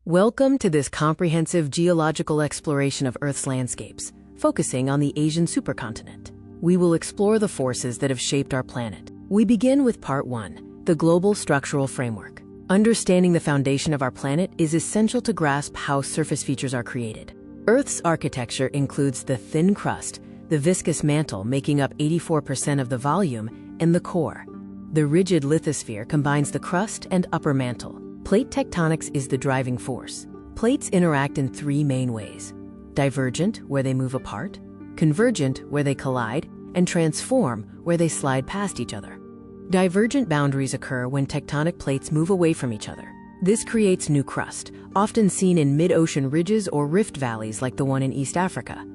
Welcome to this comprehensive geological exploration of Earth's landscapes, focusing on the Asian Supercontinent. We will explore the forces that have shaped our planet. We begin with Part 1, the global structural framework. Understanding the foundation of our planet is essential to grasp how surface features are created. Earth's architecture includes the thin crust, the viscous mantle making up 84% of the volume, and the core. The rigid lithosphere combines the crust and upper mantle. Plate tectonics is the driving force. Plates interact in three main ways: divergent, where they move apart; convergent, where they collide; and transform, where they slide past each other. Divergent boundaries occur when tectonic plates move away from each other. This creates new crust, often seen in mid-ocean ridges or rift valleys like the one in East Africa.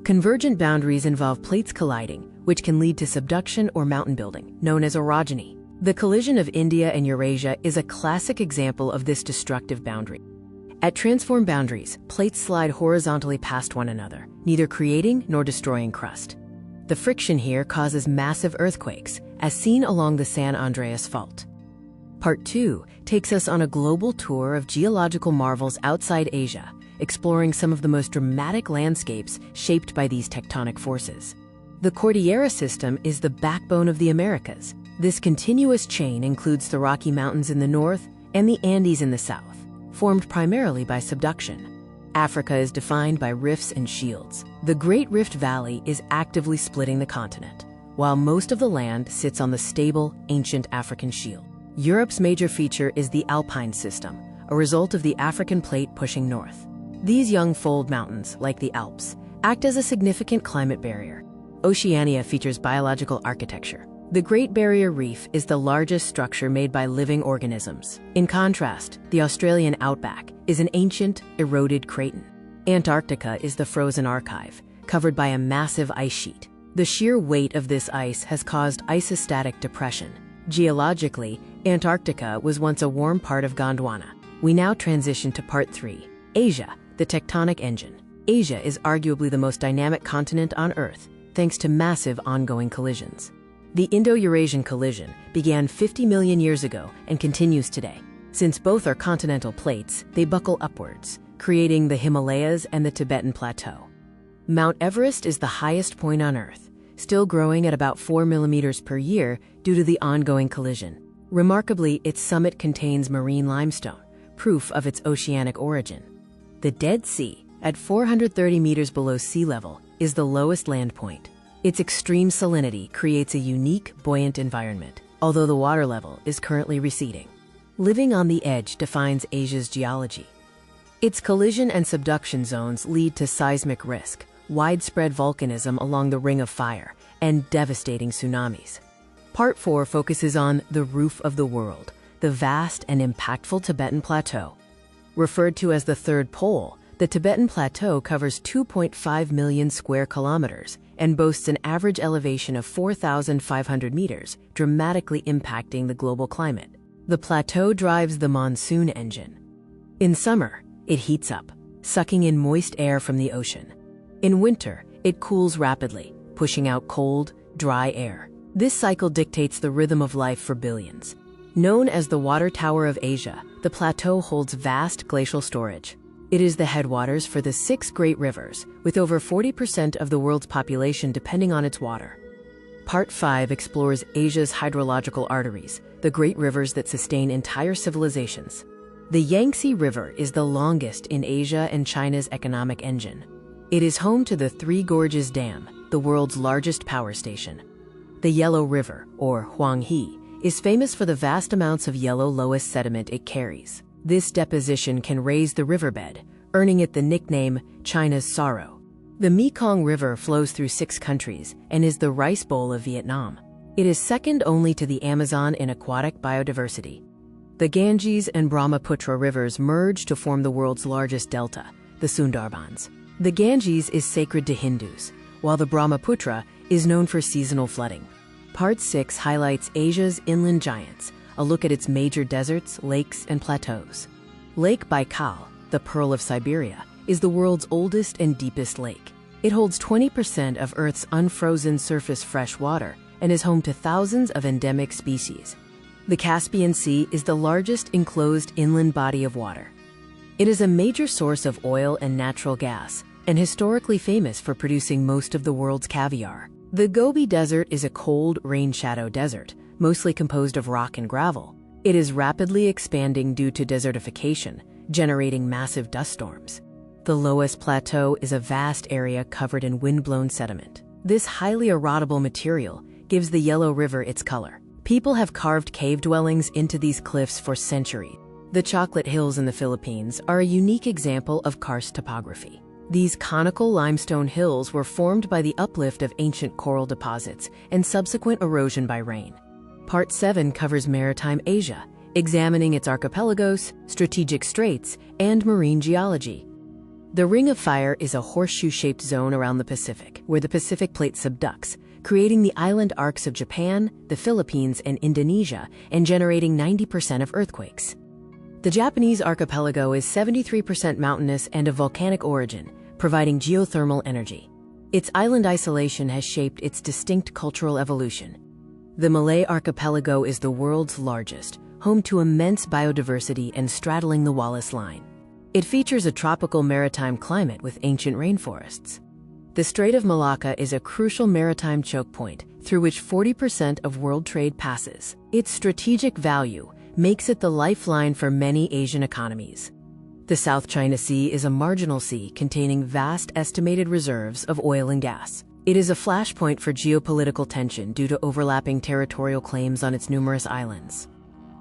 Convergent boundaries involve plates colliding, which can lead to subduction or mountain building, known as orogeny. The collision of India and Eurasia is a classic example of this destructive boundary. At transform boundaries, plates slide horizontally past one another, neither creating nor destroying crust. The friction here causes massive earthquakes, as seen along the San Andreas Fault. Part 2 takes us on a global tour of geological marvels outside Asia, exploring some of the most dramatic landscapes shaped by these tectonic forces. The Cordillera system is the backbone of the Americas. This continuous chain includes the Rocky Mountains in the north and the Andes in the south, formed primarily by subduction. Africa is defined by rifts and shields. The Great Rift Valley is actively splitting the continent, while most of the land sits on the stable, ancient African shield. Europe's major feature is the Alpine system, a result of the African plate pushing north. These young fold mountains, like the Alps, act as a significant climate barrier. Oceania features biological architecture. The Great Barrier Reef is the largest structure made by living organisms. In contrast, the Australian outback is an ancient, eroded craton. Antarctica is the frozen archive, covered by a massive ice sheet. The sheer weight of this ice has caused isostatic depression. Geologically, Antarctica was once a warm part of Gondwana. We now transition to Part 3, Asia, the tectonic engine. Asia is arguably the most dynamic continent on Earth, thanks to massive ongoing collisions. The Indo-Eurasian collision began 50 million years ago and continues today. Since both are continental plates, they buckle upwards, creating the Himalayas and the Tibetan Plateau. Mount Everest is the highest point on Earth, still growing at about 4 millimeters per year due to the ongoing collision. Remarkably, its summit contains marine limestone, proof of its oceanic origin. The Dead Sea, at 430 meters below sea level, is the lowest land point. Its extreme salinity creates a unique, buoyant environment, although the water level is currently receding. Living on the edge defines Asia's geology. Its collision and subduction zones lead to seismic risk, widespread volcanism along the Ring of Fire, and devastating tsunamis. Part 4 focuses on the roof of the world, the vast and impactful Tibetan Plateau. Referred to as the Third Pole, the Tibetan Plateau covers 2.5 million square kilometers and boasts an average elevation of 4,500 meters, dramatically impacting the global climate. The plateau drives the monsoon engine. In summer, it heats up, sucking in moist air from the ocean. In winter, it cools rapidly, pushing out cold, dry air. This cycle dictates the rhythm of life for billions. Known as the Water Tower of Asia, the plateau holds vast glacial storage. It is the headwaters for the 6 great rivers, with over 40% of the world's population depending on its water. Part 5 explores Asia's hydrological arteries, the great rivers that sustain entire civilizations. The Yangtze River is the longest in Asia and China's economic engine. It is home to the Three Gorges Dam, the world's largest power station. The Yellow River, or Huanghe, is famous for the vast amounts of yellow loess sediment it carries. This deposition can raise the riverbed, earning it the nickname China's Sorrow. The Mekong River flows through 6 countries and is the rice bowl of Vietnam. It is second only to the Amazon in aquatic biodiversity. The Ganges and Brahmaputra rivers merge to form the world's largest delta, the Sundarbans. The Ganges is sacred to Hindus, while the Brahmaputra is known for seasonal flooding. Part 6 highlights Asia's inland giants, a look at its major deserts, lakes, and plateaus. Lake Baikal, the Pearl of Siberia, is the world's oldest and deepest lake. It holds 20% of Earth's unfrozen surface fresh water and is home to thousands of endemic species. The Caspian Sea is the largest enclosed inland body of water. It is a major source of oil and natural gas, and historically famous for producing most of the world's caviar. The Gobi Desert is a cold, rain-shadow desert, mostly composed of rock and gravel. It is rapidly expanding due to desertification, generating massive dust storms. The lowest plateau is a vast area covered in wind-blown sediment. This highly erodible material gives the Yellow River its color. People have carved cave dwellings into these cliffs for centuries. The Chocolate Hills in the Philippines are a unique example of karst topography. These conical limestone hills were formed by the uplift of ancient coral deposits and subsequent erosion by rain. Part 7 covers maritime Asia, examining its archipelagos, strategic straits, and marine geology. The Ring of Fire is a horseshoe-shaped zone around the Pacific, where the Pacific plate subducts, creating the island arcs of Japan, the Philippines, and Indonesia, and generating 90% of earthquakes. The Japanese archipelago is 73% mountainous and of volcanic origin, providing geothermal energy. Its island isolation has shaped its distinct cultural evolution. The Malay archipelago is the world's largest, home to immense biodiversity and straddling the Wallace Line. It features a tropical maritime climate with ancient rainforests. The Strait of Malacca is a crucial maritime choke point through which 40% of world trade passes. Its strategic value makes it the lifeline for many Asian economies. The South China Sea is a marginal sea containing vast estimated reserves of oil and gas. It is a flashpoint for geopolitical tension due to overlapping territorial claims on its numerous islands.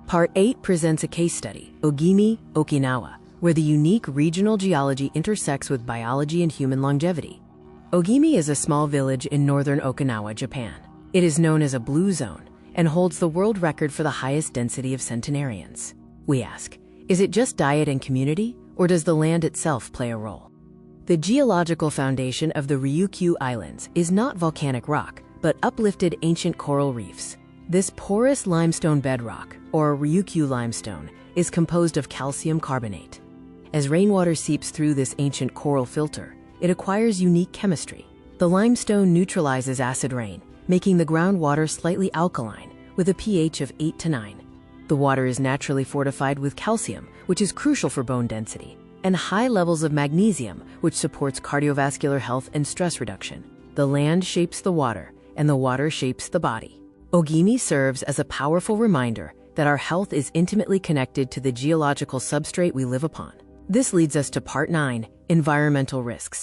Part 8 presents a case study, Ogimi, Okinawa, where the unique regional geology intersects with biology and human longevity. Ogimi is a small village in northern Okinawa, Japan. It is known as a blue zone and holds the world record for the highest density of centenarians. We ask, is it just diet and community, or does the land itself play a role? The geological foundation of the Ryukyu Islands is not volcanic rock, but uplifted ancient coral reefs. This porous limestone bedrock, or Ryukyu limestone, is composed of calcium carbonate. As rainwater seeps through this ancient coral filter, it acquires unique chemistry. The limestone neutralizes acid rain, making the groundwater slightly alkaline, with a pH of 8 to 9. The water is naturally fortified with calcium, which is crucial for bone density, and high levels of magnesium, which supports cardiovascular health and stress reduction. The land shapes the water, and the water shapes the body. Ogimi serves as a powerful reminder that our health is intimately connected to the geological substrate we live upon. This leads us to Part 9, Environmental Risks.